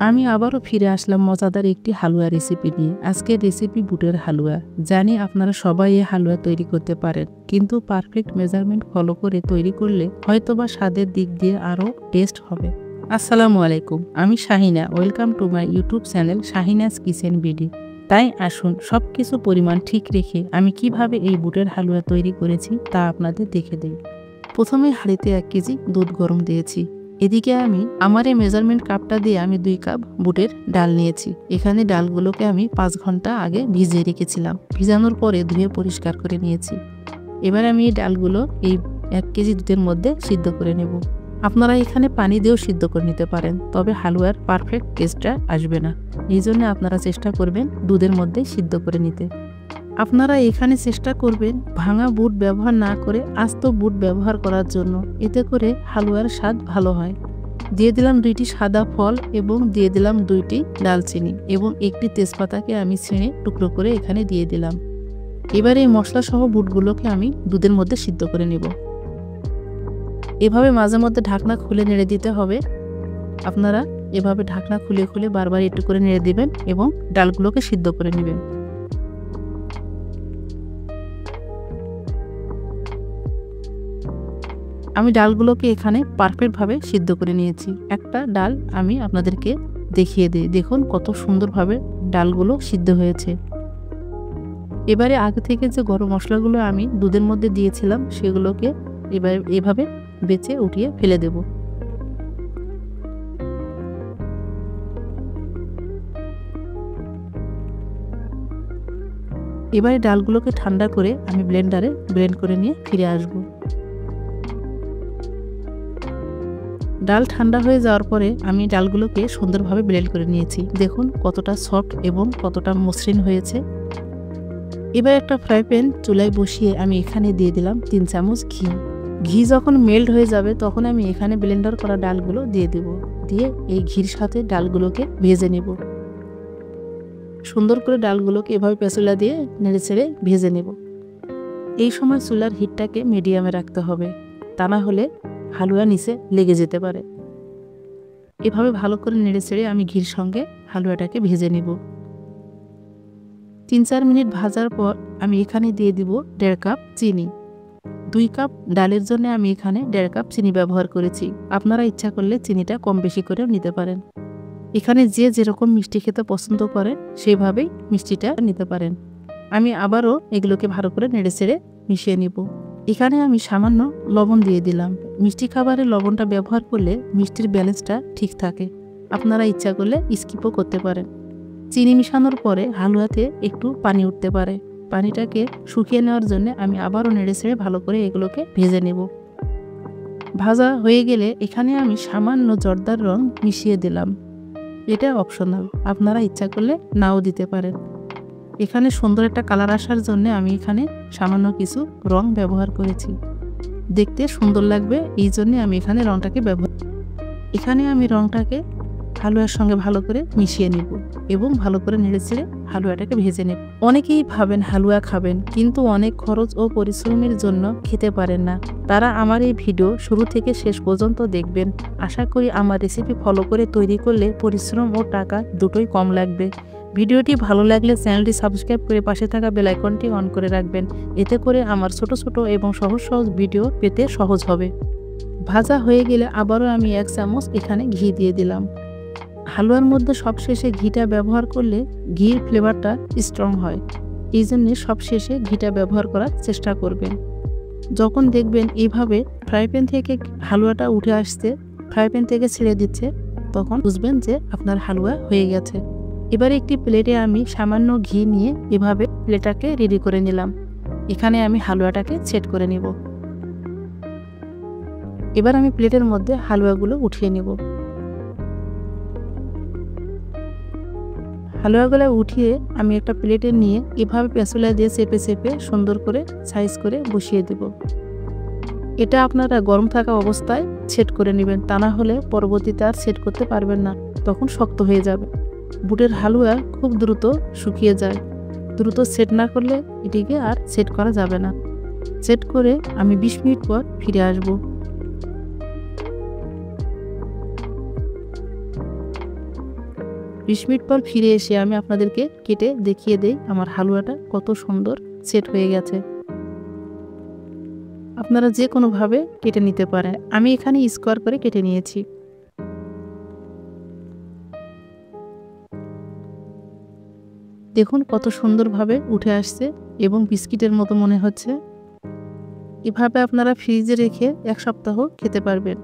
আমি আবারও ফিরে আসলাম মজাদার একটি হালুয়া রেসিপি নিয়ে। আজকের রেসিপি বুটের হালুয়া। জানি আপনারা সবাই এই হালুয়া তৈরি করতে পারেন, কিন্তু পারফেক্ট মেজারমেন্ট ফলো করে তৈরি করলে হয়তোবা স্বাদের দিক দিয়ে আরও টেস্ট হবে। আসসালামু আলাইকুম, আমি Shahina. Welcome to my YouTube channel Shahina's kitchen BD. তাই আসুন সব কিছু পরিমাণ ঠিক রেখে আমি কিভাবে এই বুটের হালুয়া তৈরি করেছি তা আপনাদের দেখে দেই। প্রথমে হাঁড়িতে 1 কেজি দুধ গরম দিয়েছি। এদিকে আমি আমার এই মেজারমেন্ট কাপটা দিয়ে আমি 2 কাপ বুটের ডাল নিয়েছি। এখানে ডালগুলোকে আমি 5 ঘন্টা আগে ভিজিয়ে রেখেছিলাম। ভিজানোর পরে ধুয়ে পরিষ্কার করে নিয়েছি। এবার আমি এই ডালগুলো এই 1 কেজি দুধের মধ্যে সিদ্ধ করে নেব। আপনারা এখানে পানি দিয়েও সিদ্ধ করে নিতে পারেন, তবে হালুয়ার পারফেক্ট টেস্টটা আসবে না। এই জন্য আপনারা চেষ্টা করবেন দুধের মধ্যে সিদ্ধ করে নিতে। আপনারা এখানে চেষ্টা করবেন ভাঙা বুট ব্যবহার না করে আস্ত বুট ব্যবহার করার জন্য, এতে করে হালুয়ার স্বাদ ভালো হয়। দিয়ে দিলাম 2টি সাদা ফল এবং দিয়ে দিলাম 2টি দালচিনি এবং একটি তেজপাতাকে আমি ছিঁড়ে টুকরো করে এখানে দিয়ে দিলাম। এবার এই মশলা সহ বুটগুলোকে আমি দুধের মধ্যে সিদ্ধ করে নেব। এভাবে মাঝে মধ্যে ঢাকনা খুলে নেড়ে দিতে হবে। আপনারা এভাবে ঢাকনা খুলে খুলে বারবার একটু করে নেড়ে দিবেন এবং ডালগুলোকে সিদ্ধ করে নেবেন। আমি ডালগুলোকে এখানে পারফেক্টভাবে সিদ্ধ করে নিয়েছি। একটা ডাল আমি আপনাদেরকে দেখিয়ে দিই। দেখুন কত সুন্দরভাবে ডালগুলো সিদ্ধ হয়েছে। এবারে আগে থেকে যে গরম মশলাগুলো আমি দুধের মধ্যে দিয়েছিলাম সেগুলোকে এভাবে বেছে উঠিয়ে ফেলে দেব। এবারে ডালগুলোকে ঠান্ডা করে আমি ব্লেন্ডারে ব্লেন্ড করে নিয়ে ফিরে আসব। ডাল ঠান্ডা হয়ে যাওয়ার পরে আমি ডালগুলোকে সুন্দরভাবে ব্লেন্ড করে নিয়েছি। দেখুন কতটা সফট এবং কতটা মসৃণ হয়েছে। এবার একটা ফ্রাই প্যান চুলায় বসিয়ে আমি এখানে দিয়ে দিলাম 3 চামচ ঘি। ঘি যখন মেল্ট হয়ে যাবে তখন আমি এখানে ব্লেন্ডার করা ডালগুলো দিয়ে দেব। দিয়ে এই ঘির সাথে ডালগুলোকে ভেজে নেব। সুন্দর করে ডালগুলোকে এভাবে পেঁচুলা দিয়ে নেড়ে ছেড়ে ভেজে নেব। এই সময় চুলার হিটটাকে মিডিয়ামে রাখতে হবে, তা না হলে হালুয়া নিচে লেগে যেতে পারে। এভাবে ভালো করে নেড়ে ছেড়ে আমি ঘির সঙ্গে হালুয়াটাকে ভেজে নেব। 3-4 মিনিট ভাজার পর আমি এখানে দিয়ে দিব 1.5 কাপ চিনি। 2 কাপ ডালের জন্য আমি এখানে 1.5 কাপ চিনি ব্যবহার করেছি। আপনারা ইচ্ছা করলে চিনিটা কম বেশি করেও নিতে পারেন। এখানে যে যেরকম মিষ্টি খেতে পছন্দ করেন সেভাবেই মিষ্টিটা নিতে পারেন। আমি আবারও এগুলোকে ভালো করে নেড়ে ছেড়ে মিশিয়ে নিব। এখানে আমি সামান্য লবণ দিয়ে দিলাম। মিষ্টি খাবারে লবণটা ব্যবহার করলে মিষ্টির ব্যালেন্সটা ঠিক থাকে। আপনারা ইচ্ছা করলে স্কিপও করতে পারেন। চিনি মিশানোর পরে হালুয়াতে একটু পানি উঠতে পারে। পানিটাকে শুকিয়ে নেওয়ার জন্য আমি আবারও নেড়ে ছেড়ে ভালো করে এগুলোকে ভেজে নেব। ভাজা হয়ে গেলে এখানে আমি সামান্য জর্দার রং মিশিয়ে দিলাম। এটা অপশনাল, আপনারা ইচ্ছা করলে নাও দিতে পারেন। এখানে সুন্দর একটা কালার আসার জন্য আমি এখানে সামান্য কিছু রং ব্যবহার করেছি। দেখতে সুন্দর লাগবে এই জন্য আমি এখানে রংটাকে এখানে আমি রংটাকে হালুয়ার সঙ্গে ভালো করে মিশিয়ে নেব এবং ভালো করে নেড়েচেড়ে হালুয়াটাকে ভেজে নেব। অনেকেই ভাবেন হালুয়া খাবেন, কিন্তু অনেক খরচ ও পরিশ্রমের জন্য খেতে পারেন না। তারা আমার এই ভিডিও শুরু থেকে শেষ পর্যন্ত দেখবেন। আশা করি আমার রেসিপি ফলো করে তৈরি করলে পরিশ্রম ও টাকা দুটোই কম লাগবে। ভিডিওটি ভালো লাগলে চ্যানেলটি সাবস্ক্রাইব করে পাশে থাকা বেল আইকনটি অন করে রাখবেন। এতে করে আমার ছোট ছোট এবং সহজ সহজ ভিডিও পেতে সহজ হবে। ভাজা হয়ে গেলে আবারও আমি 1 চামচ এখানে ঘি দিয়ে দিলাম। হালুয়ার মধ্যে সবশেষে ঘিটা ব্যবহার করলে ঘির ফ্লেভারটা স্ট্রং হয়। এই জন্যে সবশেষে ঘিটা ব্যবহার করার চেষ্টা করবেন। যখন দেখবেন এইভাবে ফ্রাই প্যান থেকে হালুয়াটা উঠে আসছে, ফ্রাই প্যান থেকে ছেড়ে দিচ্ছে, তখন বুঝবেন যে আপনার হালুয়া হয়ে গেছে। এবার একটি প্লেটে আমি সামান্য ঘি নিয়ে এভাবে প্লেটটাকে রেডি করে নিলাম। এখানে আমি হালুয়াটাকে সেট করে নেব। এবার আমি প্লেটের মধ্যে হালুয়াগুলো উঠিয়ে নেব। হালুয়াগুলো উঠিয়ে আমি একটা প্লেটে নিয়ে এভাবে পেঁচুলা দিয়ে চেপে চেপে সুন্দর করে সাইজ করে বসিয়ে দেব। এটা আপনারা গরম থাকা অবস্থায় সেট করে নেবেন, তা না হলে পরবর্তীতে আর সেট করতে পারবেন না, তখন শক্ত হয়ে যাবে। বুটের হালুয়া খুব দ্রুত শুকিয়ে যায়। দ্রুত সেট না করলে এটিকে আর সেট করা যাবে না। সেট করে আমি 20 মিনিট পর ফিরে আসব। 20 মিনিট পর ফিরে এসে আমি আপনাদেরকে কেটে দেখিয়ে দেই আমার হালুয়াটা কত সুন্দর সেট হয়ে গেছে। আপনারা যে কোনোভাবে কেটে নিতে পারেন। আমি এখানে স্কোয়ার করে কেটে নিয়েছি। দেখুন কত সুন্দরভাবে উঠে আসছে এবং বিস্কিটের মতো মনে হচ্ছে। এভাবে আপনারা ফ্রিজে রেখে 1 সপ্তাহ খেতে পারবেন।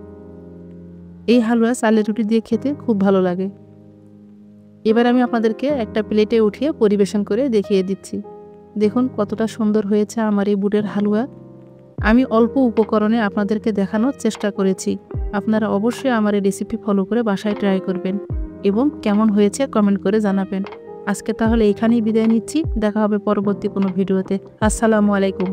এই হালুয়া চালের রুটি দিয়ে খেতে খুব ভালো লাগে। এবার আমি আপনাদেরকে একটা প্লেটে উঠিয়ে পরিবেশন করে দেখিয়ে দিচ্ছি। দেখুন কতটা সুন্দর হয়েছে আমার এই বুটের হালুয়া। আমি অল্প উপকরণে আপনাদেরকে দেখানোর চেষ্টা করেছি। আপনারা অবশ্যই আমার এই রেসিপি ফলো করে বাসায় ট্রাই করবেন এবং কেমন হয়েছে কমেন্ট করে জানাবেন। আজকে তাহলে এখানেই বিদায় নিচ্ছি। দেখা হবে পরবর্তী কোনো ভিডিওতে। আসসালামু আলাইকুম।